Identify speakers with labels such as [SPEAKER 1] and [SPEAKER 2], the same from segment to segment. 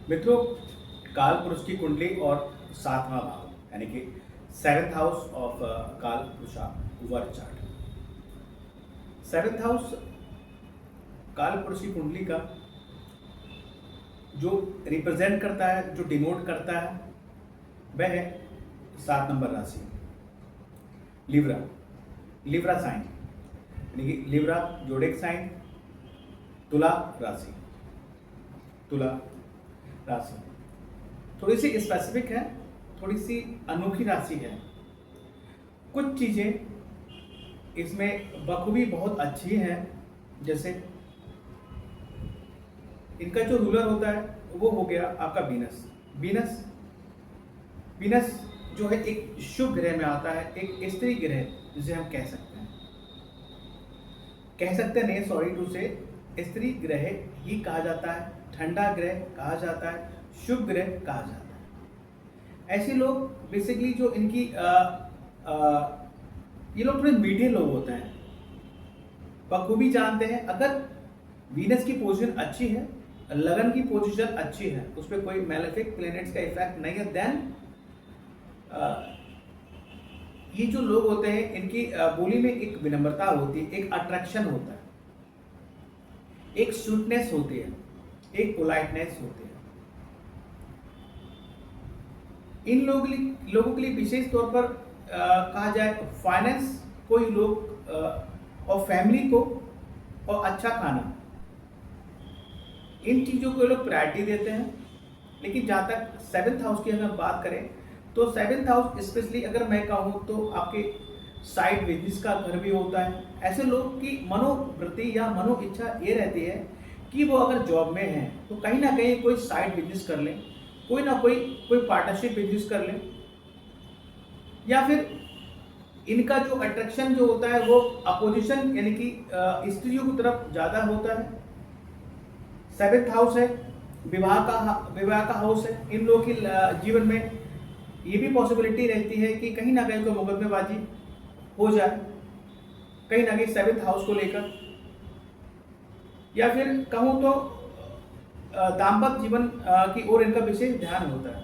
[SPEAKER 1] मित्रों, काल पुरुष की कुंडली और सातवां भाव यानी कि सेवेंथ हाउस ऑफ काल पुरुषा वर्क चार्ट। सेवेंथ हाउस काल पुरुष की कुंडली का जो रिप्रेजेंट करता है, जो डिनोट करता है, वह है 7 नंबर राशि लिब्रा। लिब्रा साइन यानी कि लिब्रा जोडिक साइन, तुला राशि। तुला राशि थोड़ी सी स्पेसिफिक है, थोड़ी सी अनोखी राशि है। कुछ चीज़ें इसमें बखूबी बहुत अच्छी हैं, जैसे इनका जो रूलर होता है वो हो गया आपका वीनस। वीनस वीनस जो है एक शुभ ग्रह में आता है, एक स्त्री ग्रह जिसे हम कह सकते नहीं, सॉरी टू से, स्त्री ग्रह ही कहा जाता है, ठंडा ग्रह कहा जाता है, शुभ ग्रह कहा जाता है। ऐसे लोग बेसिकली जो इनकी ये लोग थोड़े मीठे लोग होते हैं, बखूबी जानते हैं अगर वीनस की पोजीशन अच्छी है, लगन की पोजीशन अच्छी है, उस पर कोई मैलेफिक प्लैनेट्स का इफेक्ट नहीं है, देन ये जो लोग होते हैं इनकी बोली में एक विनम्रता होती है, एक अट्रैक्शन होता है, एक स्वीटनेस होती है, एक पोलाइटनेस होती है। इन लोगों के लिए विशेष तौर पर कहा जाए फाइनेंस, कोई लोग और फैमिली को और अच्छा खाना, इन चीज़ों को लोग प्रायोरिटी देते हैं। लेकिन जहाँ तक सेवेंथ हाउस की अगर बात करें तो सेवेंथ हाउस स्पेशली अगर मैं कहूँ तो आपके साइड बिजनेस का घर भी होता है। ऐसे लोग की मनोवृत्ति या मनो इच्छा ये रहती है कि वो अगर जॉब में हैं तो कहीं ना कहीं कोई साइड बिजनेस कर लें, कोई ना कोई पार्टनरशिप बिजनेस कर लें, या फिर इनका जो अट्रैक्शन जो होता है वो अपोजिशन यानी कि स्त्रियों की तरफ ज़्यादा होता है। सेवेंथ हाउस है, विवाह का हाउस है। इन लोगों की जीवन में ये भी पॉसिबिलिटी रहती है कि कहीं ना कहीं कोई मुकदमेबाजी हो जाए, कहीं ना कहीं सेवेंथ हाउस को लेकर, या फिर कहूँ तो दाम्पत्य जीवन की ओर इनका विशेष ध्यान होता है।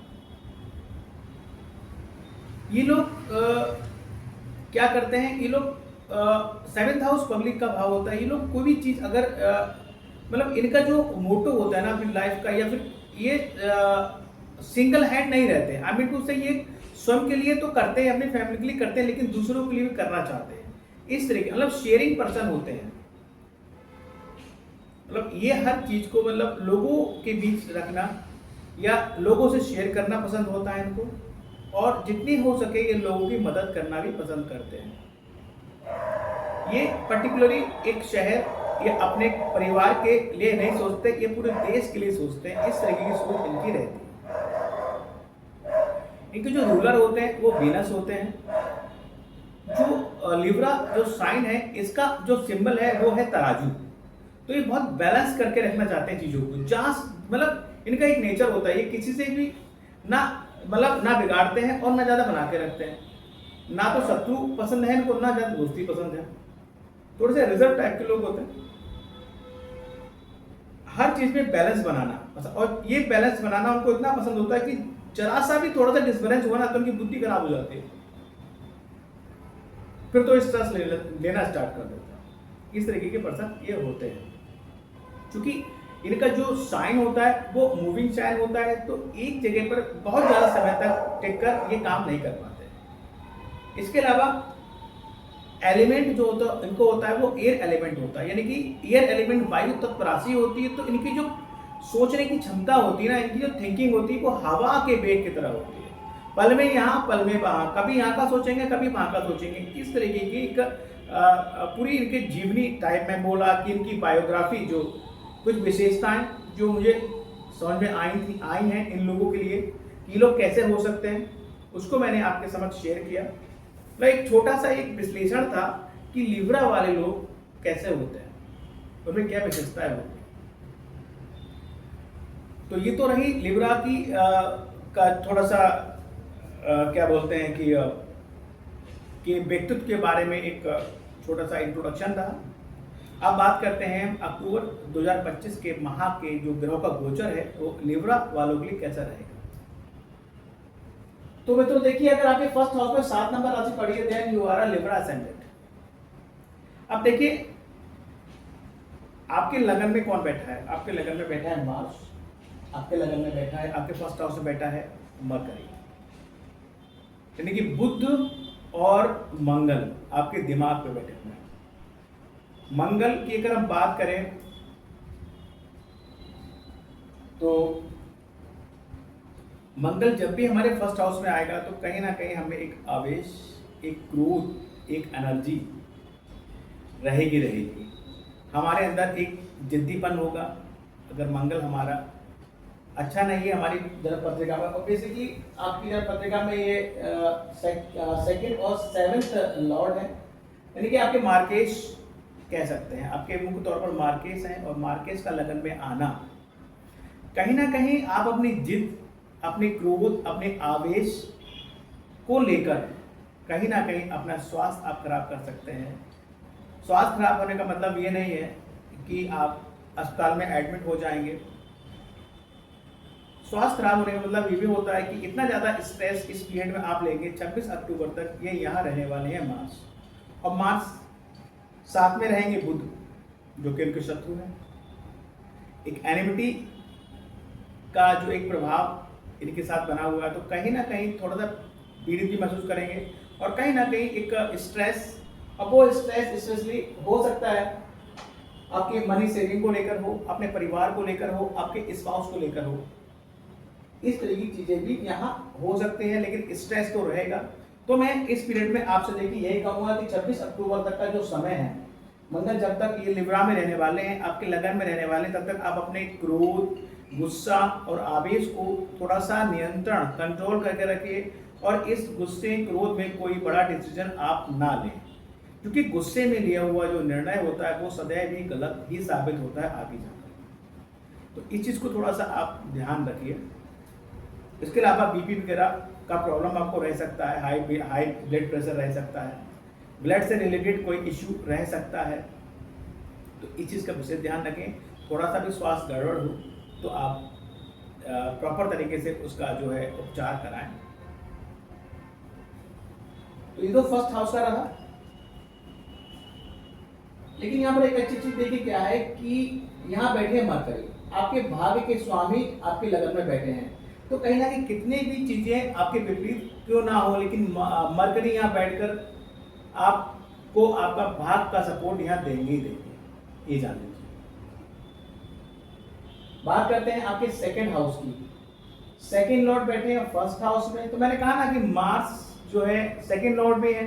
[SPEAKER 1] ये लोग क्या करते हैं, ये लोग सेवेंथ हाउस पब्लिक का भाव होता है। ये लोग कोई भी चीज़ अगर मतलब इनका जो मोटो होता है ना अपनी लाइफ का, या फिर ये सिंगल हैंड नहीं रहते। आई मीन टू से ये स्वयं के लिए तो करते हैं, अपनी फैमिली के लिए करते हैं, लेकिन दूसरों के लिए भी करना चाहते हैं। इस तरीके मतलब शेयरिंग पर्सन होते हैं। मतलब ये हर चीज को मतलब लोगों के बीच रखना या लोगों से शेयर करना पसंद होता है इनको, और जितनी हो सके ये लोगों की मदद करना भी पसंद करते हैं। ये पर्टिकुलरली एक शहर या अपने परिवार के लिए नहीं सोचते, ये पूरे देश के लिए सोचते हैं। इस तरीके की सोच इनकी रहती है। इनके जो रूलर होते हैं वो वीनस होते हैं। जो लिब्रा जो साइन है, इसका जो सिंबल है वो है तराजू। तो ये बहुत बैलेंस करके रखना चाहते हैं चीजों को। जहाँ मतलब इनका एक नेचर होता है, ये किसी से भी ना मतलब ना बिगाड़ते हैं और ना ज्यादा बना के रखते हैं। ना तो शत्रु पसंद है इनको, ना ज्यादा दोस्ती पसंद है। थोड़े से रिजर्व टाइप के लोग होते हैं। हर चीज में बैलेंस बनाना, और ये बैलेंस बनाना उनको इतना पसंद होता है कि जरा सा भी थोड़ा सा डिसबैलेंस हुआ ना तो उनकी बुद्धि खराब हो जाती है, फिर तो स्ट्रेस लेना स्टार्ट कर देता है। इस तरीके के पर्सन ये होते हैं। क्योंकि इनका जो साइन होता है वो मूविंग साइन होता है, तो एक जगह पर बहुत ज्यादा समय तक टिक कर ये काम नहीं कर पाते। इसके अलावा एलिमेंट जो होता इनको होता है वो एयर एलिमेंट होता है, यानी कि एयर एलिमेंट वायु तत्व राशि होती है। तो इनकी जो सोचने की क्षमता होती है ना, इनकी जो थिंकिंग होती है वो हवा के वेग की तरह होती है। पल में यहाँ पल में वहाँ, कभी यहाँ का सोचेंगे कभी वहाँ का सोचेंगे। इस तरीके की एक पूरी इनके जीवनी टाइप में बोला कि इनकी बायोग्राफी जो कुछ विशेषताएं जो मुझे समझ में आई हैं इन लोगों के लिए कि ये लोग कैसे हो सकते हैं, उसको मैंने आपके समक्ष शेयर किया। तो एक छोटा सा एक विश्लेषण था कि लिब्रा वाले लोग कैसे होते हैं, उनमें क्या विशेषताएं होती है। तो ये तो रही लिब्रा की का थोड़ा सा क्या बोलते हैं कि व्यक्तित्व के बारे में एक छोटा सा इंट्रोडक्शन था। अब बात करते हैं अक्टूबर 2025 के माह के जो ग्रहों का गोचर है वो लिब्रा वालों के लिए कैसा रहेगा। तो मित्रों देखिए, अगर आपके फर्स्ट हाउस में 7 नंबर राशि पड़ी है, then you are a Libra ascendant. अब देखिए, आपके लगन में कौन बैठा है? आपके लगन में बैठा है मार्स, आपके लगन में बैठा है, आपके फर्स्ट हाउस में बैठा है मरकरी, यानी कि बुध और मंगल आपके दिमाग पे बैठे हुए हैं। मंगल की अगर हम बात करें तो मंगल जब भी हमारे फर्स्ट हाउस में आएगा तो कहीं ना कहीं हमें एक आवेश, एक क्रोध, एक एनर्जी रहेगी। हमारे अंदर एक जिद्दीपन होगा। अगर मंगल हमारा अच्छा नहीं है हमारी जन्म पत्रिका में, और बेसिकली आपकी जन्म पत्रिका में ये सेकंड और 7th लॉर्ड है, यानी कि आपके मार्केश कह सकते हैं, आपके मुख्य तौर पर मार्केश हैं, और मार्केश का लगन में आना कहीं ना कहीं आप अपनी जिद, अपने क्रोध, अपने आवेश को लेकर कहीं ना कहीं अपना स्वास्थ्य आप खराब कर सकते हैं। स्वास्थ्य खराब होने का मतलब ये नहीं है कि आप अस्पताल में एडमिट हो जाएंगे। स्वास्थ्य खराब होने का मतलब ये भी होता है कि इतना ज़्यादा स्ट्रेस इस पीरियड में आप लेंगे। 26 अक्टूबर तक ये यहाँ रहने वाले हैं मार्स, और मार्स साथ में रहेंगे बुध, जो कि उनके शत्रु हैं। एक एनिमिटी का जो एक प्रभाव इनके साथ बना हुआ है, तो कहीं ना कहीं थोड़ा सा पीड़ित भी महसूस करेंगे, और कहीं ना कहीं एक स्ट्रेस, अब वो स्ट्रेस स्पेशली हो सकता है आपके मनी सेविंग को लेकर हो, अपने परिवार को लेकर हो, आपके स्पाउस को लेकर हो। इस तरह की चीजें भी यहाँ हो सकते हैं, लेकिन स्ट्रेस तो रहेगा। तो मैं इस पीरियड में आपसे देखिए यही कहूँगा कि 26 अक्टूबर तक का जो समय है, मंगल जब तक ये लिब्रा में रहने वाले हैं, आपके लगन में रहने वाले हैं, तब तक आप अपने क्रोध, गुस्सा और आवेश को थोड़ा सा नियंत्रण, कंट्रोल करके रखिए, और इस गुस्से क्रोध में कोई बड़ा डिसीजन आप ना लें, क्योंकि गुस्से में लिया हुआ जो निर्णय होता है वो सदैव ही गलत ही साबित होता है आगे जाकर। तो इस चीज़ को थोड़ा सा आप ध्यान रखिए। इसके अलावा बीपी वगैरह का प्रॉब्लम आपको रह सकता है, हाई ब्लड प्रेशर रह सकता है, ब्लड से रिलेटेड कोई इश्यू रह सकता है। तो इस चीज़ का विशेष ध्यान रखें। थोड़ा सा भी स्वास्थ्य गड़बड़ हो तो आप प्रॉपर तरीके से उसका जो है उपचार कराएं। तो ये तो फर्स्ट हाउस का रहा। लेकिन यहाँ पर एक अच्छी चीज देखिए क्या है कि यहाँ बैठे हैं मरकरी, आपके भाग्य के स्वामी आपके लगन में बैठे हैं। तो कहीं ना कहीं कितनी भी चीजें आपके विपरीत क्यों ना हो, लेकिन मरकरी यहाँ बैठकर आपको आपका भाग्य का सपोर्ट यहाँ देंगे ही देंगे, ये जान लीजिए। बात करते हैं आपके सेकंड हाउस की। सेकंड लॉर्ड बैठे हैं फर्स्ट हाउस में। तो मैंने कहा ना कि मार्स जो है सेकंड लॉर्ड में है।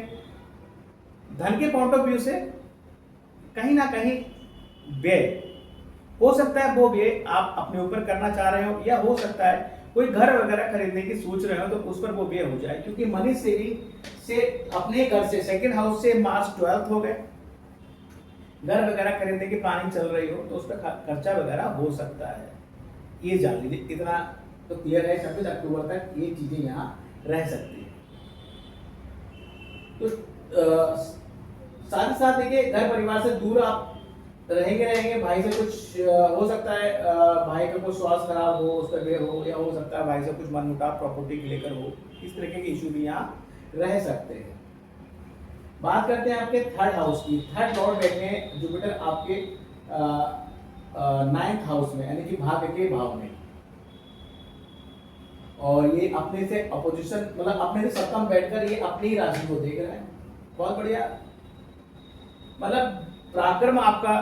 [SPEAKER 1] धन के पॉइंट ऑफ व्यू से कहीं ना कहीं व्यय हो सकता है, वो व्यय आप अपने ऊपर करना चाह रहे हो, या हो सकता है कोई घर वगैरह खरीदने की सोच रहे हो तो उस पर वो व्यय हो जाए, क्योंकि मनी सेविंग से अपने घर से सेकंड हाउस से मार्च 12th हो गए, घर वगैरह खरीदने की प्लानिंग चल रही हो तो उस पर खर्चा वगैरह हो सकता है, ये जान लीजिए। इतना तो क्लियर है, 26 अक्टूबर तक ये चीजें यहाँ रह सकती है। तो साथ ही साथ देखिए घर परिवार से दूर आप रहेंगे। भाई से कुछ हो सकता है, भाई का कुछ स्वास्थ्य खराब हो, उसका व्यय हो, या हो सकता है भाई से कुछ मनमुटाव प्रॉपर्टी को लेकर हो। इस तरह के इशू भी यहाँ रह सकते हैं। बात करते हैं आपके थर्ड हाउस की। थर्ड लॉर्ड बैठे हैं जुपिटर आपके 9th हाउस में, यानी कि भाग्य के भाव में, और ये अपने से अपोजिशन, मतलब अपने से सप्तम बैठकर ये अपनी ही राशि को देख रहे हैं। बहुत बढ़िया, मतलब पराक्रम आपका,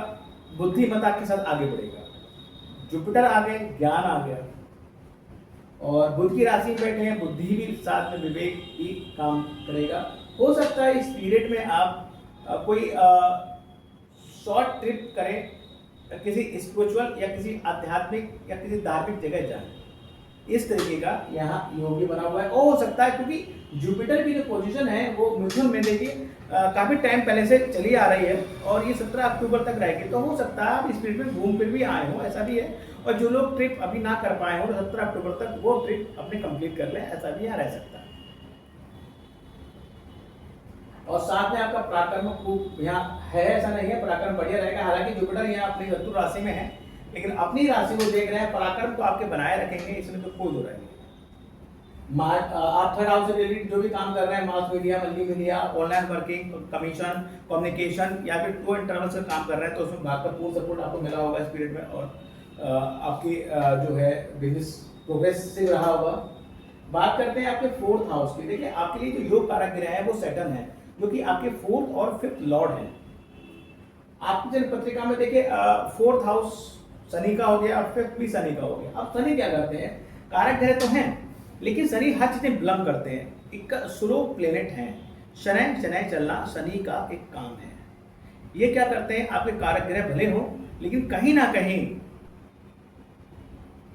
[SPEAKER 1] बुद्धिमत्ता के साथ आगे बढ़ेगा। जुपिटर आ गए, ज्ञान आ गया, और बुध की राशि में बैठे हैं, बुद्धि भी साथ में विवेक भी काम करेगा। हो सकता है इस पीरियड में आप कोई शॉर्ट ट्रिप करें, किसी स्पिरिचुअल या किसी आध्यात्मिक या किसी धार्मिक जगह जाएं। इस तरीके का यहाँ योग भी बना हुआ है। और हो सकता है क्योंकि जुपिटर की जो पोजीशन है वो मिथुन में देखिए काफी टाइम पहले से चली आ रही है, और ये 17 अक्टूबर तक रहेगी। तो हो सकता है आप इस पीरियड में घूम फिर भी आए हो, ऐसा भी है। और जो लोग ट्रिप अभी ना कर पाए हो तो 17 अक्टूबर तक वो ट्रिप अपने कंप्लीट कर लें, ऐसा भी यहाँ रह सकता है। और साथ में आपका पराक्रम खूब यहाँ है, ऐसा नहीं है, पराक्रम बढ़िया रहेगा। हालांकि जुपिटर यहाँ अपनी शत्रु राशि में है, लेकिन अपनी राशि को देख रहे हैं, पराक्रम तो आपके बनाए रखेंगे, इसमें तो कोई दो राय नहीं। आप थर्ड हाउस से रिलेटेड जो भी काम कर रहे हैं, mass media, multi media, online working, commission, communication या फिर टू इंटरनल से काम कर रहे हैं, तो उसमें भाग का पूर्ण सपोर्ट आपको मिला होगा इस पीरियड में, और आपकी जो है बिजनेस प्रोग्रेसिव रहा होगा। बात करते हैं आपके फोर्थ हाउस की। देखिए आपके लिए जो योग कारक ग्रह है वो सैटर्न है, जो कि आपके फोर्थ और फिफ्थ लॉर्ड है। आपकी जन्म पत्रिका में देखिए फोर्थ हाउस शनि का हो गया और फिफ्थ भी शनि का हो गया। अब शनि क्या करते हैं, कारक ग्रह तो हैं, लेकिन शनि हर चीजें विलंब करते हैं, एक स्लो प्लेनेट हैं। शनै शनै चलना शनि का एक काम है। ये क्या करते हैं, आपके कारक ग्रह भले हो, लेकिन कहीं ना कहीं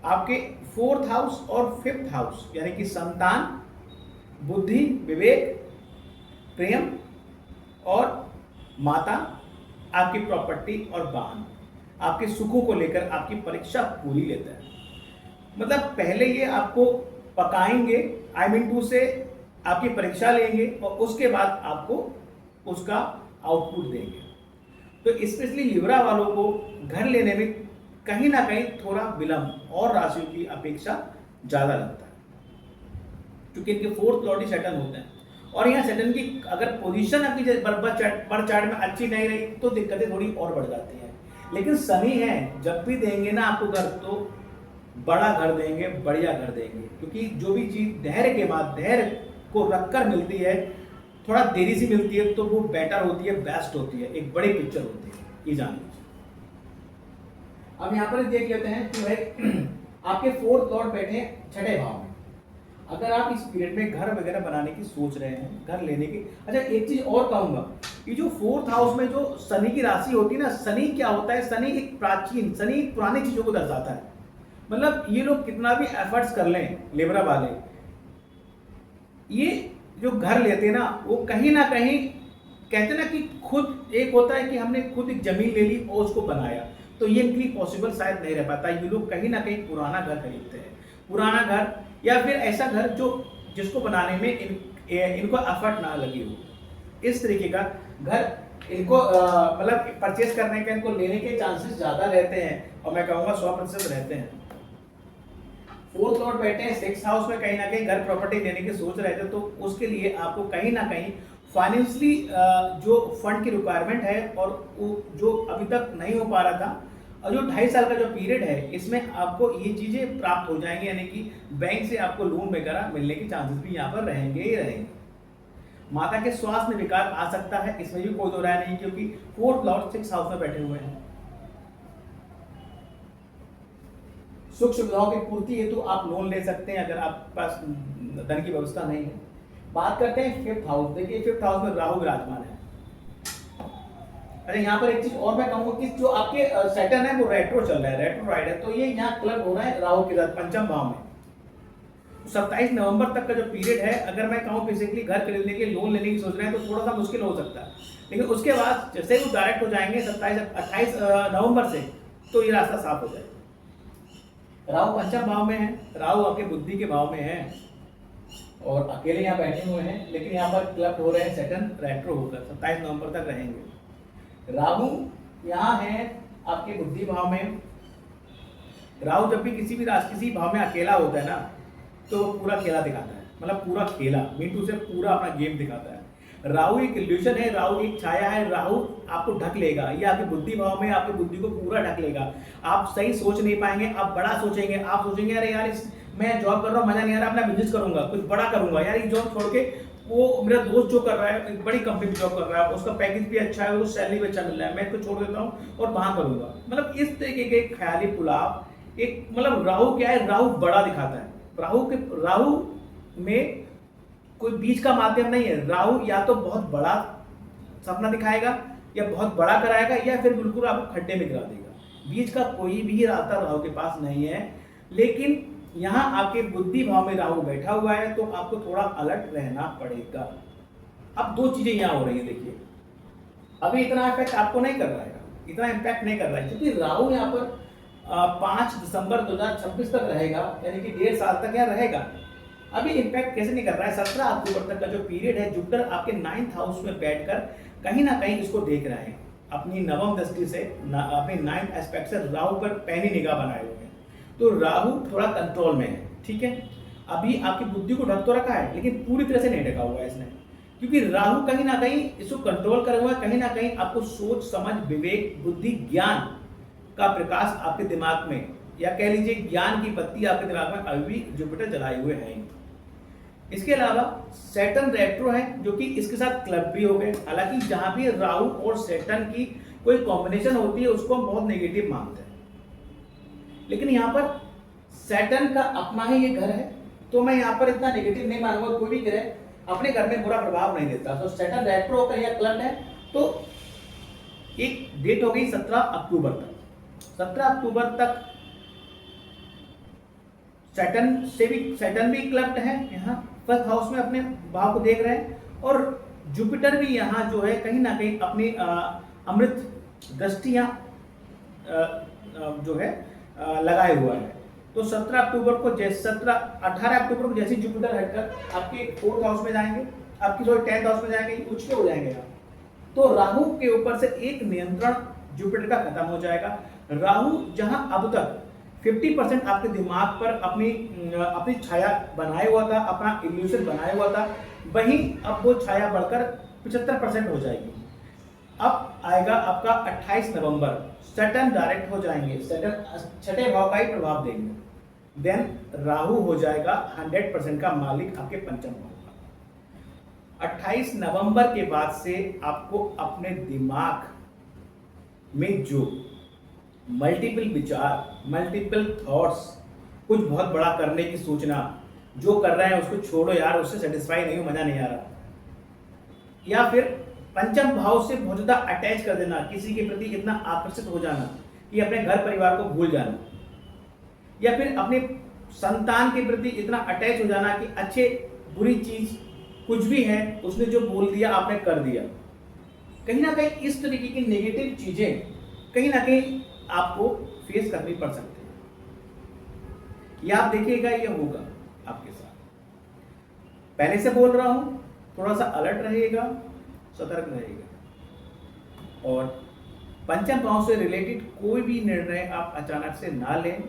[SPEAKER 1] आपके फोर्थ हाउस और फिफ्थ हाउस यानी कि संतान, बुद्धि, विवेक, प्रेम और माता, आपकी प्रॉपर्टी और वाहन, आपके सुखों को लेकर आपकी परीक्षा पूरी लेता है। मतलब पहले ये आपको पकाएंगे, आई मीन टू से आपकी परीक्षा लेंगे और उसके बाद आपको उसका आउटपुट देंगे। तो स्पेशली लिब्रा वालों को घर लेने में कहीं ना कहीं थोड़ा विलंब और राशियों की अपेक्षा ज्यादा लगता है, क्योंकि इनके फोर्थ लॉर्ड ही सैटर्न होते हैं। और यहाँ सैटर्न की अगर पोजीशन आपकी पर चार्ट में अच्छी नहीं रही तो दिक्कतें थोड़ी और बढ़ जाती हैं। लेकिन शनि है, जब भी देंगे ना आपको घर, तो बड़ा घर देंगे, बढ़िया घर देंगे, क्योंकि जो भी चीज धैर्य के बाद धैर्य को रखकर मिलती है, थोड़ा देरी से मिलती है, तो वो बेटर होती है, बेस्ट होती है, एक बड़ी पिक्चर होती है, ये जान लीजिए। अब यहाँ पर देख लेते हैं कि भाई आपके फोर्थ लॉर्ड बैठे हैं छठे भाव में। अगर आप इस पीरियड में घर वगैरह बनाने की सोच रहे हैं, घर लेने की, अच्छा एक चीज और कहूंगा, ये जो फोर्थ हाउस में जो शनि की राशि होती है ना, शनि क्या होता है, शनि एक प्राचीन, शनि पुरानी चीजों को दर्शाता है। मतलब ये लोग कितना भी एफर्ट्स कर लें, लेबरा वाले, ये जो घर लेते हैं ना, वो कहीं ना कहीं कहते ना कि खुद एक होता है कि हमने खुद एक जमीन ले ली और उसको बनाया, तो ये इनके लिए पॉसिबल शायद नहीं रह पाता। ये लोग कहीं ना कहीं पुराना घर खरीदते हैं, पुराना घर या फिर ऐसा घर जो जिसको बनाने में इनको एफर्ट ना लगी हो, इस तरीके का घर इनको मतलब परचेज करने का, इनको लेने के चांसेस ज्यादा रहते हैं, और मैं कहूँगा 100% रहते हैं। फोर्थ लॉर्ड बैठे हैं सिक्स हाउस में, कहीं ना कहीं घर प्रॉपर्टी लेने की सोच रहे थे, तो उसके लिए आपको कहीं ना कहीं फाइनेंशियली जो फंड की रिक्वायरमेंट है और जो अभी तक नहीं हो पा रहा था, और जो 2.5 साल का जो पीरियड है, इसमें आपको ये चीजें प्राप्त हो जाएंगी, यानी कि बैंक से आपको लोन वगैरह मिलने के चांसेस भी यहाँ पर रहेंगे ही रहेंगे। माता के स्वास्थ्य में विकार आ सकता है, इसमें भी कोई दो राय नहीं, क्योंकि फोर्थ लॉर्ड सिक्स हाउस में बैठे हुए हैं। सुख सुविधाओं की पूर्ति हेतु आप लोन ले सकते हैं अगर आपके पास धन की व्यवस्था नहीं है। बात करते हैं फिफ्थ हाउस। देखिए फिफ्थ हाउस में राहु विराजमान है। अरे यहाँ पर एक चीज और मैं कहूंगा कि जो आपके सैटर्न है वो रेट्रो चल रहा है, रेट्रोराइड है, तो ये यहाँ क्लब हो रहा है राहु के साथ पंचम भाव में। 27 नवंबर तक का जो पीरियड है, अगर मैं कहूँ बेसिकली घर खरीदने के लोन लेने की सोच रहे हैं तो थोड़ा सा मुश्किल हो सकता है, लेकिन उसके बाद जैसे ही वो डायरेक्ट हो जाएंगे 28 नवंबर से, तो ये रास्ता साफ हो जाएगा। राहु पंचम भाव में है, राहु आपके बुद्धि के भाव में है और अकेले यहाँ बैठे हुए हैं, लेकिन यहाँ पर क्लब हो रहे हैं सैटर्न रेट्रो होकर 27 नवंबर तक रहेंगे। राहु यहाँ है आपके बुद्धि भाव में। राहु जब भी किसी भाव में अकेला होता है ना, तो पूरा खेला दिखाता है, मतलब पूरा खेला मीटू से पूरा अपना गेम दिखाता है। राहु एक इल्यूशन है, राहु एक छाया है, राहु आपको ढक लेगा, ये आपके बुद्धि भाव में आपकी बुद्धि को पूरा ढक लेगा। आप सही सोच नहीं पाएंगे, आप बड़ा सोचेंगे, आप सोचेंगे अरे यार मैं जॉब कर रहा हूँ मजा नहीं आ रहा, अपना बिजनेस करूंगा, कुछ बड़ा करूंगा यार, ये जॉब छोड़ के वो मेरा दोस्त जो कर रहा है एक बड़ी कंपनी में जॉब कर रहा है, उसका पैकेज भी अच्छा है, उसको सैलरी भी अच्छा मिल रहा है, मैं इसको छोड़ देता हूँ और वहां करूंगा। मतलब इस तरीके के ख्याली पुलाव एक, मतलब राहु क्या है, राहु बड़ा दिखाता है। राहु में कोई बीच का माध्यम नहीं है। राहु या तो बहुत बड़ा सपना दिखाएगा या बहुत बड़ा कराएगा, या फिर बिल्कुल आपको खड्डे में गिरा देगा। बीच का कोई भी रास्ता राहु के पास नहीं है। लेकिन यहाँ आपके बुद्धि भाव में राहु बैठा हुआ है, तो आपको थोड़ा अलर्ट रहना पड़ेगा। अब दो चीजें यहाँ हो रही है, देखिए अभी इतना इफेक्ट आपको नहीं कर रहा है, इतना इम्पैक्ट नहीं कर रहा है, क्योंकि राहु यहाँ पर 5 दिसंबर 2026 तक रहेगा, यानी कि 1.5 साल तक यहाँ रहेगा। अभी इम्पैक्ट कैसे नहीं कर रहा है, 17 अक्टूबर तक का जो पीरियड है, जुपिटर आपके 9th हाउस में बैठकर कहीं ना कहीं इसको देख रहे हैं अपनी नवम दृष्टि से, अपने 9th एस्पेक्ट से राहु पर पैनी निगाह बनाए हुए हैं। तो राहु थोड़ा कंट्रोल में है, ठीक है। अभी आपकी बुद्धि को ढक तो रखा है, लेकिन पूरी तरह से नहीं ढका हुआ है इसने, क्योंकि राहु कहीं ना कहीं इसको कंट्रोल कर हुआ है। कहीं ना कहीं आपको सोच समझ, विवेक, बुद्धि, ज्ञान का प्रकाश आपके दिमाग में, या कह लीजिए ज्ञान की बत्ती आपके दिमाग में अभी जुपिटर जलाए हुए हैं। इसके अलावा सैटर्न रेट्रो है, जो कि इसके साथ क्लब भी हो गए। हालांकि जहां भी राहु और सैटर्न की कोई कॉम्बिनेशन होती है उसको हम बहुत नेगेटिव मानते हैं, लेकिन यहाँ पर सैटर्न का अपना ही ये घर है, तो मैं यहाँ पर इतना नेगेटिव नहीं मानूंगा। कोई भी ग्रह अपने घर में बुरा प्रभाव नहीं देता। तो सैटर्न रेट्रो होकर या क्लब है, तो एक डेट हो गई 17 अक्टूबर तक। 17 अक्टूबर तक सैटर्न भी क्लब्ड है, यहाँ फर्स्ट हाउस में अपने भाव को देख रहे हैं, और जुपिटर भी यहाँ जो है कहीं ना कहीं अपनी अमृत दृष्टियां जो है लगाए हुआ है। तो 17 अक्टूबर को 18 अक्टूबर को जैसे जुपिटर हटकर आपके 4th हाउस में जाएंगे, आपकी 10th हाउस में जाएंगे, उच्च के हो जाएंगे आप, तो राहु के ऊपर से एक नियंत्रण जुपिटर का खत्म हो जाएगा। राहु जहां अब तक 50% आपके दिमाग पर अपनी छाया बनाए हुआ था, अपना इल्यूशन बनाया हुआ था, वहीं अब वो छाया बढ़कर 75% हो जाएगी। अब आएगा आपका 28 नवंबर, सैटर्न डायरेक्ट हो जाएंगे, सैटर्न छठे भाव का ही प्रभाव देंगे। देन राहु हो जाएगा 100% का मालिक आपके पंचम भाव का। 28 नवंबर के बाद से आपको अपने दिमाग में जो मल्टीपल विचार, मल्टीपल थॉट्स, कुछ बहुत बड़ा करने की सोचना, जो कर रहे हैं उसको छोड़ो यार, उससे सेटिस्फाई नहीं हो, मजा नहीं आ रहा, या फिर पंचम भाव से बहुत ज्यादा अटैच कर देना, किसी के प्रति इतना आकर्षित हो जाना कि अपने घर परिवार को भूल जाना, या फिर अपने संतान के प्रति इतना अटैच हो जाना कि अच्छे बुरी चीज कुछ भी है उसने जो बोल दिया आपने कर दिया। कहीं ना कहीं इस तरीके की नेगेटिव चीजें कहीं ना कहीं आपको फेस करनी पड़ सकती है। ये आप देखिएगा, ये होगा आपके साथ। पहले से बोल रहा हूं, थोड़ा सा अलर्ट रहिएगा, सतर्क रहिएगा, और पंचम भाव से रिलेटेड कोई भी निर्णय आप अचानक से ना लें।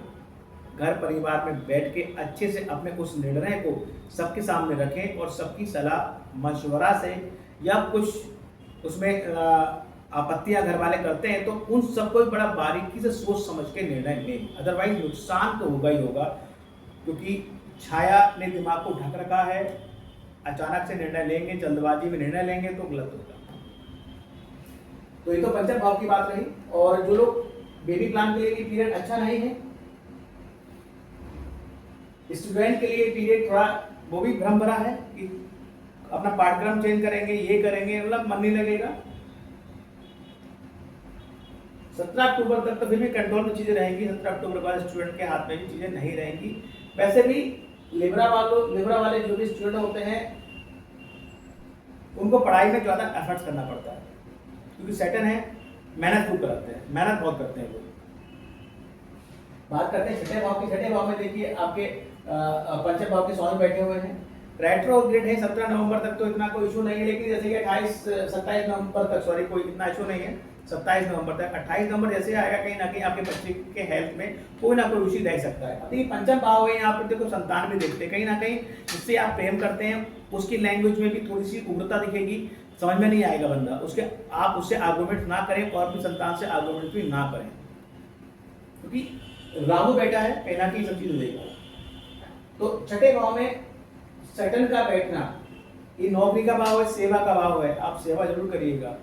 [SPEAKER 1] घर परिवार में बैठ के अच्छे से अपने उस निर्णय को सबके सामने रखें, और सबकी सलाह मशवरा से, या कुछ उसमें आपत्तियां घर वाले करते हैं तो उन सबको बड़ा बारीकी से सोच समझ के निर्णय लें, अदरवाइज नुकसान तो होगा ही होगा, क्योंकि छाया ने दिमाग को ढक रखा है। अचानक से निर्णय लेंगे, जल्दबाजी में निर्णय लेंगे तो गलत होगा। तो ये तो पंचम भाव की बात रही। और जो लोग बेबी प्लान के लिए भी पीरियड अच्छा नहीं है, स्टूडेंट के लिए पीरियड थोड़ा वो भी भ्रम भरा है कि अपना पाठ्यक्रम चेंज करेंगे, ये करेंगे, मतलब मन नहीं लगेगा। 17 अक्टूबर तक तो फिर भी कंट्रोल में चीजें रहेंगी। 17 अक्टूबर के बाद स्टूडेंट के हाथ में भी चीजें नहीं रहेंगी। वैसे भी लिब्रा वाले जो भी स्टूडेंट होते हैं उनको पढ़ाई में ज्यादा एफर्ट्स करना पड़ता है, क्योंकि सैटर्न है, मेहनत खूब करते हैं, मेहनत बहुत करते हैं लोग। बात करते हैं छठे भाव की। छठे भाव में देखिए आपके पंचम भाव के स्वामी बैठे हुए हैं। रेट्रो ग्रेड है 17 नवंबर तक, तो इतना कोई इशू नहीं है, लेकिन जैसे कि 27 नवंबर तक, सॉरी, कोई इतना इशू नहीं है 27 नवंबर तक। 28 नवंबर जैसे आएगा, कहीं ना कहीं आपके बच्चे के हेल्थ में कोई ना कोई रुचि रह सकता है। अभी पंचम भाव है, यहाँ पर देखो संतान भी देखते हैं, कहीं ना कहीं जिससे आप प्रेम करते हैं उसकी लैंग्वेज में भी थोड़ी सी उग्रता दिखेगी, समझ में नहीं आएगा बंदा, आप उससे आर्गूमेंट ना करें और अपनी संतान से आर्गूमेंट भी ना करें, क्योंकि राहु बैठा है, कहीं ना कहीं सब चीज देगा। तो छठे भाव में सैटर्न का बैठना, ये नौकरी का भाव है, सेवा का भाव है, आप सेवा जरूर करिएगा।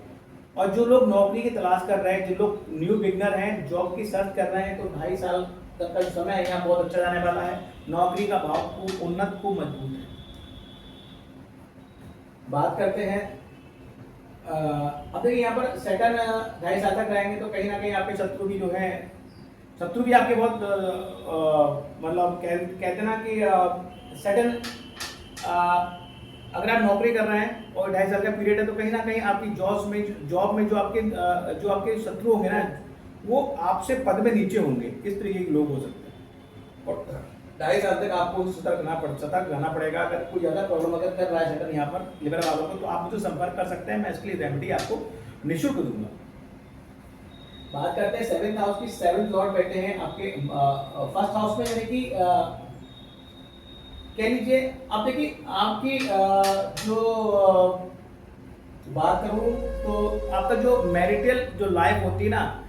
[SPEAKER 1] और जो लोग नौकरी की तलाश कर रहे हैं, जो लोग न्यू बिगनर हैं, जॉब की सर्च कर रहे हैं, तो 2.5 साल तक का समय है, यहाँ बहुत अच्छा जाने वाला है। नौकरी का भाव खूब उन्नत, खूब मजबूत है। बात करते हैं अब देखिए यहाँ पर सैटर्न 2.5 साल तक रहेंगे, तो कहीं ना कहीं आपके शत्रु भी जो है, शत्रु भी आपके बहुत मतलब कहते ना कि सैटर्न अगर आप नौकरी कर रहे हैं और 2.5 साल का पीरियड है, तो कहीं ना कहीं आपकी जॉब में जो आपके शत्रु होंगे ना, वो आपसे पद में नीचे होंगे। इस तरीके के लोग हो सकते हैं। और 2.5 साल तक आपको सतर्क रहना पड़ेगा। अगर कोई ज़्यादा प्रॉब्लम अगर कर रहा है शटर यहाँ पर लिवर वालों को, तो आप मुझे संपर्क कर सकते हैं, मैं इसके लिए रेमेडी आपको निःशुल्क दूंगा। बात करते हैं 7th हाउस की। 7th लॉर्ड बैठे हैं आपके फर्स्ट हाउस में, यानी कि कह लीजिए आप देखिए आपकी जो बात करूं तो आपका जो मैरिटल जो लाइफ होती है ना,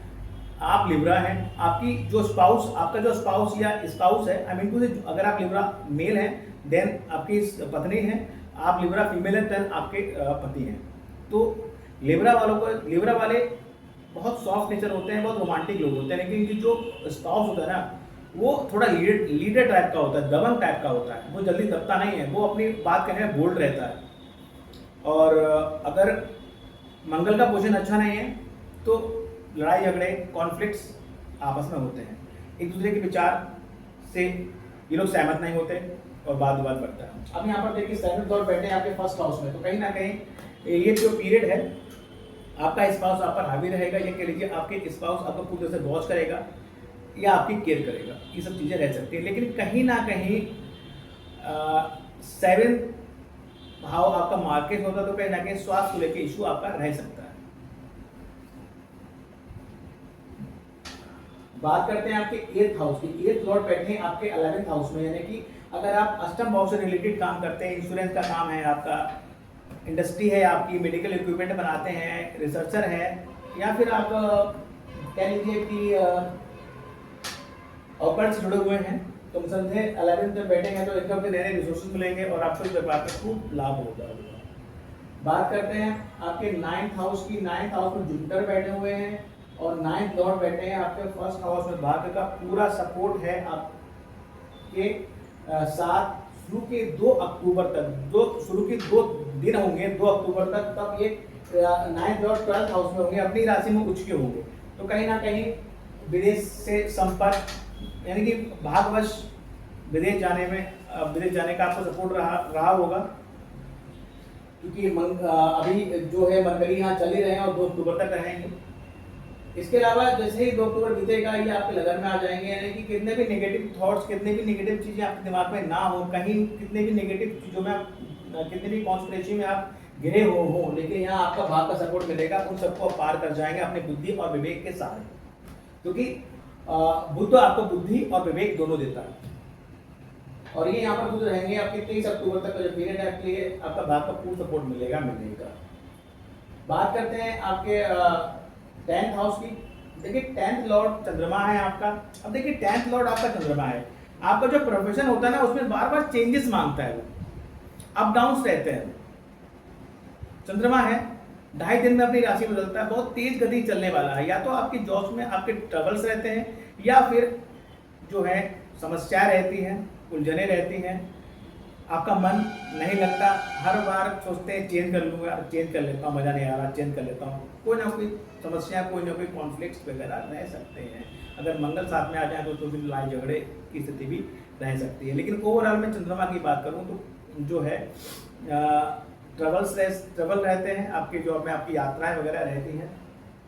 [SPEAKER 1] आप लिब्रा हैं, आपकी जो स्पाउस, आपका जो स्पाउस या स्पाउस है, आई मीन टू से अगर आप लिब्रा मेल हैं देन आपकी पत्नी है, आप लिब्रा फीमेल हैं देन आपके पति हैं। तो लिब्रा वालों को, लिब्रा वाले बहुत सॉफ्ट नेचर होते हैं, बहुत रोमांटिक लोग होते हैं, लेकिन इनकी जो स्पाउस होता है ना, वो थोड़ा लीडर टाइप का होता है, दबंग टाइप का होता है, वो जल्दी दबता नहीं है, वो अपनी बात कहने में बोल्ड रहता है। और अगर मंगल का पोजीशन अच्छा नहीं है तो लड़ाई झगड़े कॉन्फ्लिक्ट्स आपस में होते हैं, एक दूसरे के विचार से ये लोग सहमत नहीं होते और वाद विवाद बढ़ता है। अब यहाँ पर देखिए 7th लॉर्ड बैठे हैं आपके फर्स्ट हाउस में, तो कहीं ना कहीं ये जो पीरियड है आपका स्पाउस आप पर हावी रहेगा, ये कह लीजिए आपके स्पाउस आपको पूरी तरह से वॉच करेगा या आपकी केयर करेगा, ये सब चीज़ें रह सकती है। लेकिन कहीं ना कहीं 7th भाव आपका मार्केट होता तो कहीं ना कहीं स्वास्थ्य को लेकर इशू आपका रह सकता है। बात करते हैं आपके 8th हाउस की। 8th लॉर्ड बैठे हैं आपके 11th हाउस में, यानी कि अगर आप अष्टम भाव से रिलेटेड काम करते हैं, इंश्योरेंस का काम है आपका, इंडस्ट्री है आपकी, मेडिकल इक्विपमेंट बनाते हैं, रिसर्चर है, या फिर आप कह लीजिए कि ऑकल्ट से जुड़े हुए हैं, तो समझे 11th में बैठेंगे तो इनकम के नए रिसोर्सेज मिलेंगे और आपको इस व्यापार में खूब लाभ होगा। बात करते हैं आपके 9th हाउस की। 9th हाउस में जुपिटर बैठे हुए हैं और 9th लॉर्ड बैठे हैं आपके फर्स्ट हाउस में। भाग्य का पूरा सपोर्ट है आपके साथ शुरू के 2 अक्टूबर तक, जो शुरू के 2 दिन होंगे 2 अक्टूबर तक, तब ये 9th लॉर्ड 12th हाउस में होंगे, अपनी राशि में उच्च के होंगे। तो कहीं ना कहीं विदेश से संपर्क, यानी कि भाग्यवश विदेश जाने का आपको सपोर्ट रहा होगा, क्योंकि अभी जो है मंगली यहाँ चल ही रहे हैं और 2 अक्टूबर तक रहेंगे। इसके अलावा जैसे ही 2 अक्टूबर बीतेगा ये आपके लगन में आ जाएंगे, यानी कि कितने भी नेगेटिव थॉट्स, कितने भी नेगेटिव चीज़ें आपके दिमाग में ना हो, कहीं कितने भी नेगेटिव चीज़ों में आप, कितने भी कॉन्स्पिरेसी में आप गिरे हो, लेकिन यहाँ आपका भाग का सपोर्ट मिलेगा, उन सबको आप पार कर जाएंगे अपनी बुद्धि और विवेक के सहारे, क्योंकि बुद्ध आपको बुद्धि और विवेक दोनों देता है। और ये यहाँ पर बुद्ध रहेंगे आपके 23 अक्टूबर तक का जो पीरियड है, आपके लिए आपका भाग का पूर्ण सपोर्ट मिलेगा। बात करते हैं आपके 10th हाउस की। देखिए 10th लॉर्ड चंद्रमा है आपका। अब देखिए 10th लॉर्ड आपका चंद्रमा है, आपका जो प्रोफेशन होता है ना उसमें बार बार चेंजेस मांगता है, वो अप डाउन रहते हैं। चंद्रमा है 2.5 दिन में अपनी राशि बदलता है, बहुत तेज गति चलने वाला है। या तो आपकी जॉब्स में आपके ट्रबल्स रहते हैं, या फिर जो है समस्या रहती हैं, उलझने रहती हैं, आपका मन नहीं लगता, हर बार सोचते हैं चेंज कर लूँगा, चेंज कर लेता हूँ, मज़ा नहीं आ रहा, चेंज कर लेता हूँ। कोई ना कोई समस्या, कोई ना कोई कॉन्फ्लिक्ट्स वगैरह रह सकते हैं। अगर मंगल साथ में आ जाए तो फिर लड़ाई झगड़े की स्थिति भी रह सकती है। लेकिन ओवरऑल में चंद्रमा की बात करूँ तो जो है ट्रबल रहते हैं, आपके जॉब में आपकी यात्राएं वगैरह रहती हैं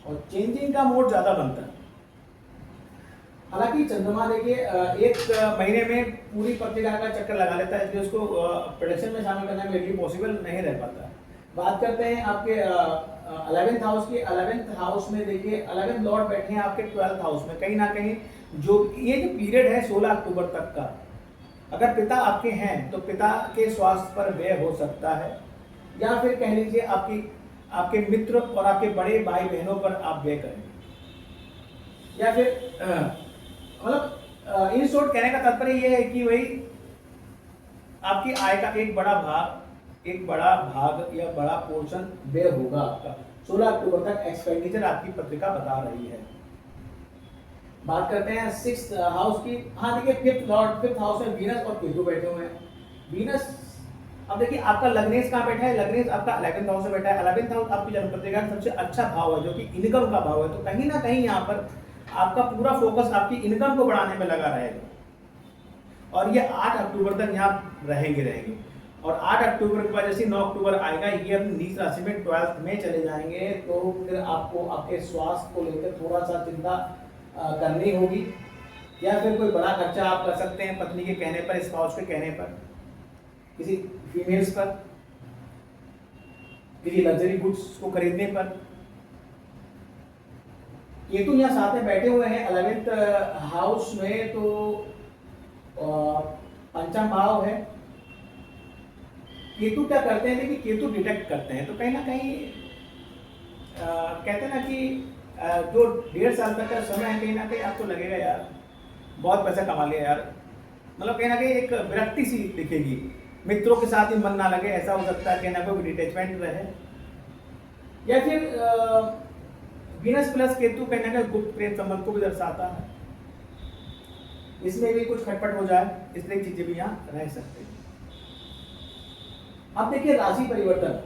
[SPEAKER 1] और चेंजिंग का मोड ज़्यादा बनता है। हालांकि चंद्रमा देखिए 1 महीने में पूरी पत्रिका का चक्कर लगा लेता है, इसलिए उसको प्रोडक्शन में शामिल करना मेरे लिए पॉसिबल नहीं रह पाता। बात करते हैं आपके 11th हाउस की। 11th हाउस में देखिए 11th लॉर्ड बैठे हैं आपके 12th हाउस में। कहीं ना कहीं जो ये जो पीरियड है 16 अक्टूबर तक का, अगर पिता आपके हैं तो पिता के स्वास्थ्य पर व्यय हो सकता है, या फिर कह लीजिए आपके मित्र और आपके बड़े भाई बहनों पर आप व्यय करेंगे, या फिर मतलब इन शॉर्ट कहने का तात्पर्य यह है कि भाई आपकी आय का एक बड़ा भाग या बड़ा पोर्शन व्यय होगा आपका। 16 अक्टूबर तक एक्सपेंडिचर आपकी पत्रिका बता रही है। बात करते हैं 6th हाउस की। हाँ देखिए 5th हाउस में वीनस और केतु बैठे हुए हैं। वीनस, अब देखिए आपका लग्नेश कहाँ बैठा है, लग्नेश आपका 11th हाउस में बैठा है। 11th हाउस आपकी जन्म पत्रिका का सबसे अच्छा भाव है, जो कि इनकम का भाव है। तो कहीं ना कहीं यहाँ पर आपका पूरा फोकस आपकी इनकम को बढ़ाने में लगा रहेगा, और ये 8 अक्टूबर तक यहाँ रहेंगे। और 8 अक्टूबर के बाद जैसे 9 अक्टूबर आएगा, ये अपनी नीच राशि में 12th में चले जाएंगे, तो फिर आपको आपके स्वास्थ्य को लेकर थोड़ा सा चिंता करनी होगी। या फिर कोई बड़ा खर्चा आप कर सकते हैं पत्नी के कहने पर, स्पाउस के कहने पर, किसी फीमेल्स पर, किसी लग्जरी गुड्स को खरीदने पर। केतु यहाँ साथ में बैठे हुए हैं 11th हाउस में, तो पंचम भाव है। केतु क्या करते हैं, देखिए केतु डिटेक्ट करते हैं, तो कहीं ना कहीं कहते हैं ना कि जो 1.5 साल तक का समय है, कहीं ना कहीं आपको लगेगा यार बहुत पैसा कमा लिया यार, मतलब कहीं ना कहीं एक विरक्ति सी दिखेगी, मित्रों के साथ ही मन ना लगे, ऐसा हो सकता है, कहीं ना कोई डिटैचमेंट रहे। या फिर वीनस प्लस केतु कहीं ना कहीं गुप्त प्रेम संबंध को भी दर्शाता है, इसमें भी कुछ खटपट हो जाए, इस तरह की चीजें भी यहाँ रह सकते हैं। अब देखिए राशि परिवर्तन,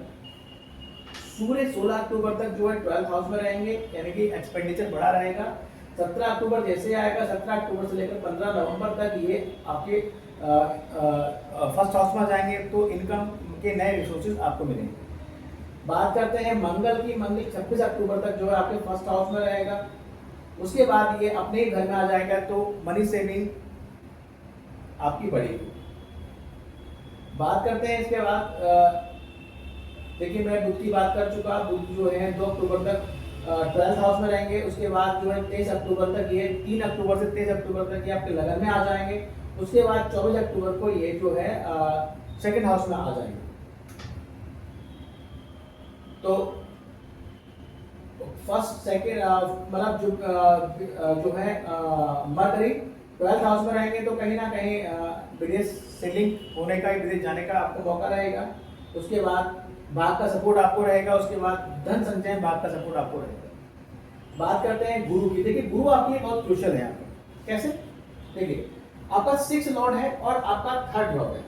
[SPEAKER 1] सूर्य 16 अक्टूबर तक जो है 12th हाउस में रहेंगे, यानी कि एक्सपेंडिचर बढ़ा रहेगा। 17 अक्टूबर जैसे आएगा, 17 अक्टूबर से लेकर 15 नवंबर तक ये आपके फर्स्ट हाउस में जाएंगे, तो इनकम के नए रिसोर्सेज आपको मिलेंगे। बात करते हैं मंगल की, मंगल 26 अक्टूबर तक जो है आपके फर्स्ट हाउस में रहेगा, उसके बाद ये अपने ही घर में आ जाएगा, तो मनी सेविंग आपकी बढ़ेगी। बात करते हैं इसके बाद, देखिए मैं बुध की बात कर चुका, बुध जो है 2 अक्टूबर तक 12th हाउस में रहेंगे, उसके बाद जो है 23 अक्टूबर तक ये 3 अक्टूबर से 23 अक्टूबर तक ये आपके लगन में आ जाएंगे, उसके बाद 24 अक्टूबर को ये जो है सेकंड हाउस में आ जाएंगे। तो फर्स्ट सेकंड मतलब जो है मर्करी 12th हाउस में रहेंगे, तो कहीं ना कहीं विदेश सेलिंग होने का, विदेश जाने का आपको मौका रहेगा। उसके बाद भाग का सपोर्ट आपको रहेगा, उसके बाद धन संचय भाग का सपोर्ट आपको रहेगा। बात करते हैं गुरु की, देखिए गुरु आपके लिए बहुत क्रूशियल है यहाँ पर। कैसे, देखिए आपका 6 लॉर्ड है और आपका 3rd लॉर्ड है।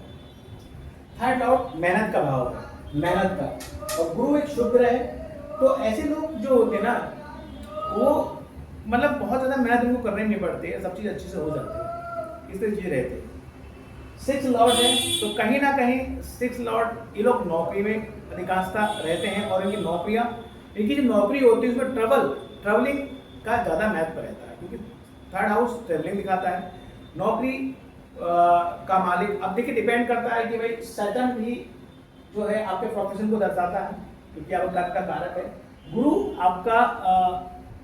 [SPEAKER 1] 3rd लॉर्ड मेहनत का भाव है, मेहनत का, और गुरु एक शुभ ग्रह है, तो ऐसे लोग जो होते हैं ना, वो मतलब बहुत ज्यादा मेहनत उनको करनी नहीं पड़ती है, सब चीज अच्छे से हो जाती है, इस तरह चीज रहते हैं। 6 लॉर्ड है, तो कहीं ना कहीं 6 लॉर्ड ये लोग नौकरी में अधिकांशता रहते हैं, और इनकी नौकरियां, इनकी जो नौकरी होती है उसमें ट्रैवलिंग का ज़्यादा महत्व रहता है, क्योंकि 3rd हाउस ट्रैवलिंग दिखाता है। नौकरी का मालिक, अब देखिए डिपेंड करता है कि भाई सैटर्न भी जो है आपके प्रोफेशन को दर्शाता है, क्योंकि आपका कर्म का कारक है। गुरु आपका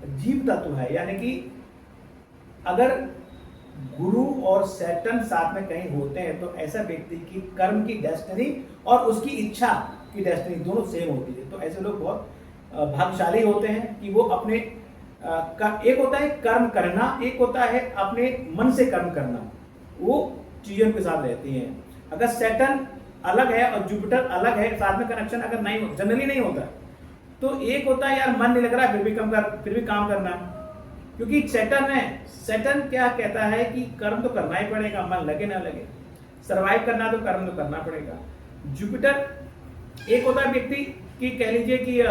[SPEAKER 1] जीव तत्व है, यानी कि अगर गुरु और सैटर्न साथ में कहीं होते हैं, तो ऐसा व्यक्ति की कर्म की डेस्टिनी और उसकी इच्छा की डेस्टिनी दोनों सेम होती है। तो ऐसे लोग बहुत भाग्यशाली होते हैं कि वो अपने एक होता है कर्म करना, एक होता है अपने मन से कर्म करना, वो चीजें उनके साथ रहती हैं। अगर सैटर्न अलग है और जुपिटर अलग है, साथ में कनेक्शन अगर नहीं, जनरली नहीं होता, तो एक होता है यार मन नहीं लग रहा है, फिर भी काम करना है, क्योंकि सैटर्न है। सैटर्न क्या कहता है कि कर्म तो करना ही पड़ेगा, मन लगे ना लगे, सरवाइव करना तो कर्म तो करना पड़ेगा। जुपिटर एक होता है व्यक्ति की, कह लीजिए कि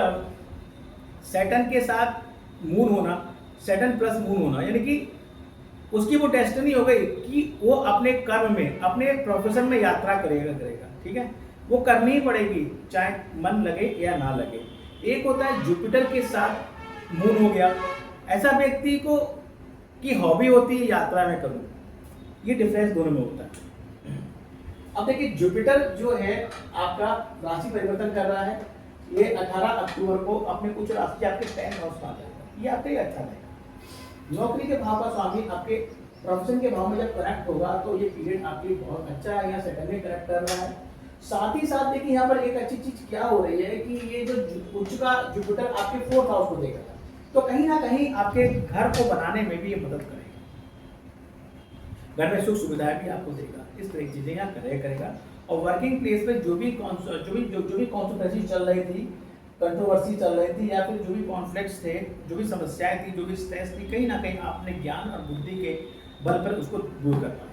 [SPEAKER 1] सैटर्न के साथ मून होना, सैटर्न प्लस मून होना, यानी कि उसकी वो डेस्टिनी हो गई कि वो अपने कर्म में, अपने प्रोफेशन में यात्रा करेगा, ठीक है, वो करनी ही पड़ेगी, चाहे मन लगे या ना लगे। एक होता है जुपिटर के साथ मून हो गया, ऐसा व्यक्ति को की हॉबी होती है यात्रा में करूं, ये डिफरेंस दोनों में होता है। अब देखिए जुपिटर जो है आपका राशि परिवर्तन कर रहा है, ये 18 अक्टूबर को अपने कुछ राशि आपके 10th हाउस में आ जाएगा, ये आपके लिए अच्छा रहेगा। नौकरी के भाव का स्वामी आपके प्रोफेशन के भाव में जब कनेक्ट होगा, तो ये पीरियड आपके लिए बहुत अच्छा है, यहाँ सेटल में कनेक्ट कर रहा है। साथ ही साथ देखिए यहाँ पर एक अच्छी चीज क्या हो रही है कि ये जो उच्च का जुपिटर आपके 4th हाउस को देगा, तो कहीं ना कहीं आपके घर को बनाने में भी ये मदद करेगा, घर में सुख सुविधाएं भी आपको देगा, इस तरह की चीजें यहाँ करेगा। और वर्किंग प्लेस पे जो भी कॉन्ट्रोवर्सी चल रही थी, कंट्रोवर्सी चल रही थी, या फिर जो भी कॉन्फ्लिक्ट्स थे, जो भी समस्याएं थी, जो भी स्ट्रेस थी, कहीं ना कहीं आपने ज्ञान और बुद्धि के बल पर उसको दूर कर पाए।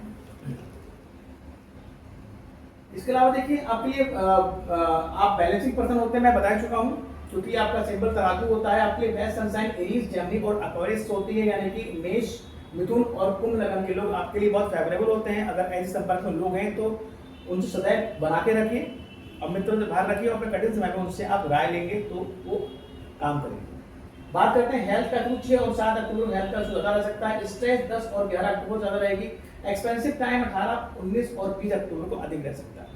[SPEAKER 1] इसके अलावा देखिए आपके लिए आप बैलेंसिंग पर्सन होते हैं, मैं बता चुका हूँ, क्योंकि आपका सिंबल तराजू होता है। आपके लिए बेस्ट सनसाइन एरीज, जेमिनी और एक्वेरियस होती है, यानी कि मेष, मिथुन और कुंभ लगन के लोग आपके लिए बहुत फेवरेबल होते हैं। अगर ऐसे संपर्क में लोग हैं तो उनसे सदैव बना के रखिए और मित्रों से बाहर रखिए, और अपने कठिन समय में उनसे आप राय लेंगे तो वो काम करेंगे। बात करते हैं हेल्थ का। 6 और 7 अक्टूबर हेल्थ का ज्यादा रह सकता है। स्ट्रेस 10 और 11 अक्टूबर ज्यादा रहेगी। एक्सपेंसिव टाइम 18, 19 और 20 अक्टूबर को अधिक रह सकता है।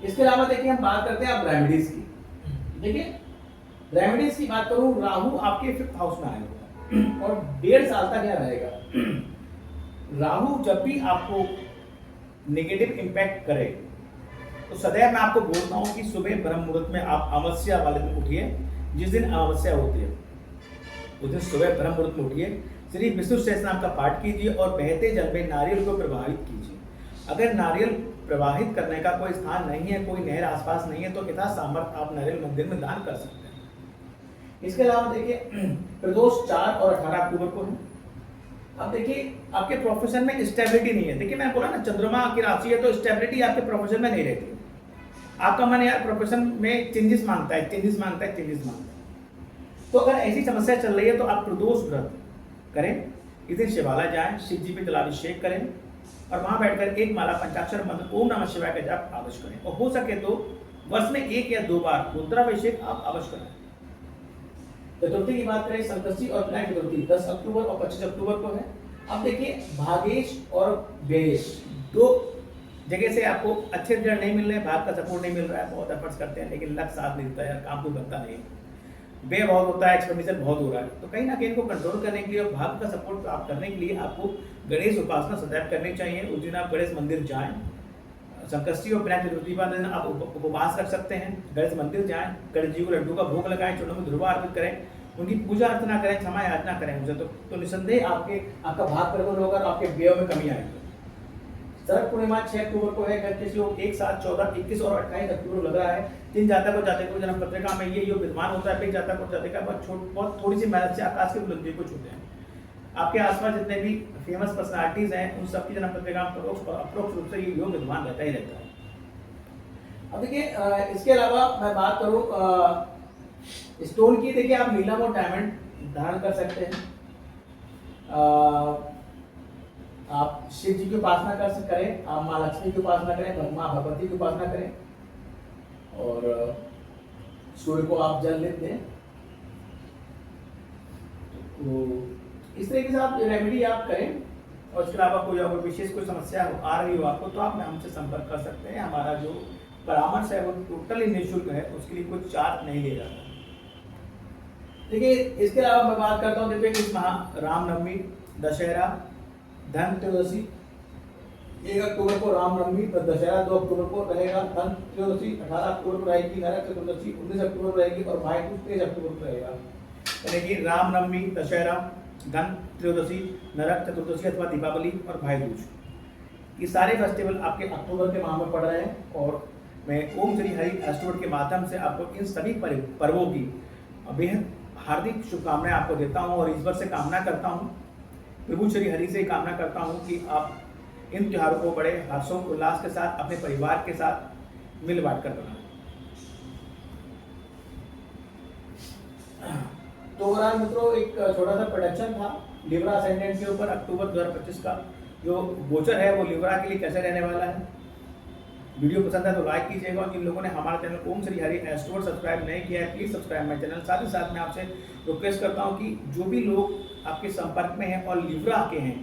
[SPEAKER 1] इसके अलावा देखिए हम बात करते हैं अब रेमेडीज की। देखिए रेमेडीज की बात करूं, राहु आपके 5th हाउस में आएगा और 1.5 साल तक यह रहेगा। राहु जब भी आपको नेगेटिव इंपैक्ट करे तो सदैव मैं आपको बोलता हूं कि सुबह ब्रह्म मुहूर्त में आप अमावस्या वाले दिन उठिए। जिस दिन अमावस्या होती है उस दिन सुबह ब्रह्म मुहूर्त में उठिए, श्री विष्णु सहस्त्रनाम का पाठ कीजिए और बहते जल में नारियल को प्रवाहित कीजिए। अगर नारियल प्रवाहित करने का कोई स्थान नहीं है, कोई नहर आसपास नहीं है, तो यथा सामर्थ्य आप नारियल मंदिर में दान कर सकते हैं। इसके अलावा देखिए प्रदोष 4 और 18 अक्टूबर को है। अब देखिए आपके प्रोफेशन में स्टेबिलिटी नहीं है। देखिए मैंने बोला ना चंद्रमा की राशि है तो स्टेबिलिटी आपके प्रोफेशन में नहीं रहती। आपका मन यार प्रोफेशन में चेंजेस मांगता है। तो अगर ऐसी समस्या चल रही है तो आप प्रदोष व्रत करें। इस दिन शिवालय जाएं, शिव जी पे जलाभिषेक करें और वहां बैठकर एक माला पंचाक्षर मंत्र ओम नमः शिवाय का जाप अवश्य करें। और हो सके तो वर्ष में 1 या 2 बार रुद्राभिषेक आप अवश्य करें। चतुर्थी की बात करें, संकष्टी और विनायक चतुर्थी 10 अक्टूबर और 25 अक्टूबर को है। अब देखिए भागेश और व्ययेश 2 जगह से आपको अच्छे रिजल्ट नहीं मिल रहे हैं, भाग का सपोर्ट नहीं मिल रहा है, बहुत एफर्ट्स करते हैं लेकिन लक साथ नहीं देता है, काम कोई बनता नहीं, व्यय बहुत होता है, एक्सपेंडिचर बहुत हो रहा है। तो कहीं ना कहीं इनको कंट्रोल करने के लिए और भाग का सपोर्ट प्राप्त करने के लिए आपको गणेश उपासना सदैव करनी चाहिए। उस दिन आप गणेश मंदिर जाएं। संकष्टी और विनायक चतुर्थी वाले दिन आप उपवास रख सकते हैं, गणेश मंदिर जाएं, गणेश जी को लड्डू का भोग लगाएं, चरणों में ध्रुवा अर्पित करें, उनकी पूजा अर्चना करें, क्षमा याचना करें उनसे। तो निसंदेह आपका भाग प्रबल होगा और आपके व्यय में कमी आएगी। शरद पूर्णिमा 6 अक्टूबर को है। किसी योग 1, 7, 14, 21 और 28 अक्टूबर लग रहा है। 3 जातक और जातकों जन्म पत्रिका में ये योग विद्यमान होता है। फिर जातक और जातिका बहुत थोड़ी सी मेहनत से आकाश की बुलंदी को छूते हैं। आपके आसपास जितने भी फेमस पर्सनालिटीज हैं उन सबकी जन्म पत्रिका में अप्रोक्ष रूप से ये योग विद्यमान रहता ही रहता है। अब देखिए इसके अलावा मैं बात करूँ स्टोन की। देखिए आप नीलम और डायमंड धारण कर सकते हैं। आप शिव जी की उपासना करें, आप माँ लक्ष्मी की उपासना करें, माँ भगवती की उपासना करें और सूर्य को आप जल दें। तो इस तरीके से आप रेमेडी आप करें। और इसके अलावा कोई अगर विशेष कोई समस्या आ रही हो आपको तो आप हमसे संपर्क कर सकते हैं। हमारा जो परामर्श है वो टोटली निःशुल्क है, उसके लिए कोई चार्ज नहीं लिया जाता। देखिए इसके अलावा मैं बात करता हूँ देखिए इस माह रामनवमी, दशहरा, धन त्रयोदशी 1 अक्टूबर को रामनवमी, दशहरा 2 अक्टूबर को रहेगा, धन त्रयोदशी 18 अक्टूबर को रहेगी, नरक चतुर्दशी 19 अक्टूबर को रहेगी और भाई दूज 23 अक्टूबर को रहेगा। यानी कि रामनवमी, दशहरा, धन त्रयोदशी, नरक चतुर्दशी अथवा दीपावली और भाई दूज, ये सारे फेस्टिवल आपके अक्टूबर के माह में पड़ रहे हैं। और मैं ओम श्री हरि एस्ट्रोवर्ड के माध्यम से आपको इन सभी पर्वों की बेहद हार्दिक शुभकामनाएं आपको देता हूं और ईश्वर से कामना करता हूं, प्रभु श्री हरि से कामना करता हूं कि आप इन त्योहारों को बड़े हर्षों उल्लास के साथ अपने परिवार के साथ मिल बांट कर बनाएं। तो ओवरऑल मित्रों एक छोटा सा प्रोडक्शन था लिब्रा असेंडेंट के ऊपर अक्टूबर 2025 का जो गोचर है वो लिब्रा के लिए कैसे रहने वाला है। वीडियो पसंद है तो लाइक कीजिएगा और जिन लोगों ने हमारा चैनल ओम श्री हरि एस्ट्रोवर्ड सब्सक्राइब नहीं किया है प्लीज सब्सक्राइब माय चैनल। साथ ही साथ मैं आपसे रिक्वेस्ट करता हूं कि जो भी लोग आपके संपर्क में हैं और लिब्रा के हैं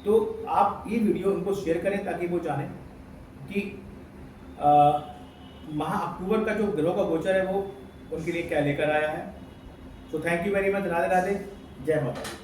[SPEAKER 1] तो आप ये वीडियो उनको शेयर करें ताकि वो जाने कि माह अक्टूबर का जो ग्रहों का गोचर है वो उनके लिए क्या लेकर आया है। So thank you very much. Radhe Radhe, जय माता दी।